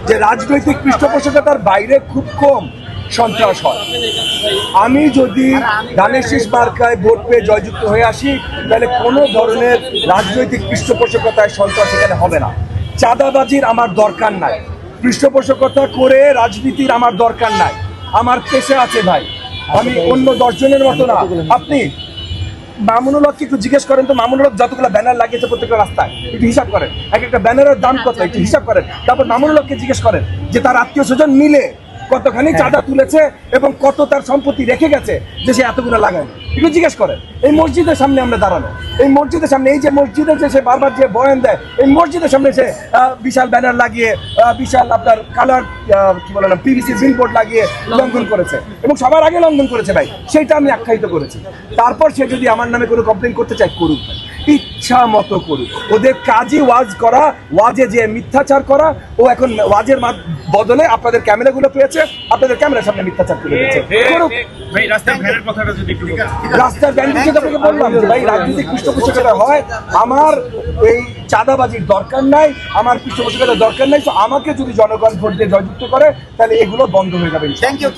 যে রাজনৈতিক পৃষ্ঠপোষকতার বাইরে খুব কম সন্ত্রাস হয়। আমি যদি ধানের শীষ মার্কায় ভোট পেয়ে জয়যুক্ত হয়ে আসি, তাহলে কোনো ধরনের রাজনৈতিক পৃষ্ঠপোষকতায় সন্ত্রাস এখানে হবে না। চাঁদাবাজির আমার দরকার নাই, পৃষ্ঠপোষকতা করে রাজনীতির আমার দরকার নাই। আমার পেশা আছে ভাই, আমি অন্য 10 জনের মতো না। আপনি মামুনুল হককে একটু জিজ্ঞেস করেন তো, মামুনুল হক যতগুলো ব্যানার লাগিয়েছে প্রত্যেকটা রাস্তায়, একটু হিসাব করেন এক একটা ব্যানারের দাম কত, একটু হিসাব করেন। তারপর মামুনুল হককে জিজ্ঞেস করেন যে তার আত্মীয় স্বজন মিলে কতখানি চাঁদা তুলেছে এবং কত তার সম্পত্তি রেখে গেছে যে সে এতগুলো লাগায়। একটু জিজ্ঞেস করেন। এই মসজিদের সামনে আমরা দাঁড়ানো, এই মসজিদের সামনে, এই যে মসজিদে যে সে বারবার যে বয়ান দেয়, এই মসজিদের সামনে সে বিশাল ব্যানার লাগিয়ে, বিশাল আপনার কালার কি বলে না, পিভিসি বিলবোর্ড লাগিয়ে লঙ্ঘন করেছে এবং সবার আগে লঙ্ঘন করেছে ভাই, সেইটা আমি আখ্যায়িত করেছি। তারপর সে যদি আমার নামে কোনো কমপ্লেন করতে চায় করুক, ইচ্ছা মতো করুক। ওদের কাজই ওয়াজ করা, ওয়াজে যে মিথ্যাচার করা। ও এখন ওয়াজের বদলে আপনাদের ক্যামেরাগুলো পেয়েছে, আপনাদের ক্যামেরার সামনে মিথ্যাচার করে দিয়েছে। রাস্তার ব্যান্ডের যেটা আপনাকে বললাম যে ভাই রাজনৈতিক পৃষ্ঠপোষকতা হয়, আমার এই চাঁদাবাজির দরকার নাই, আমার পৃষ্ঠপোষকতার দরকার নাই। তো আমাকে যদি জনগণ ভোট দিয়ে জয়যুক্ত করে, তাহলে এগুলো বন্ধ হয়ে যাবে। Thank you.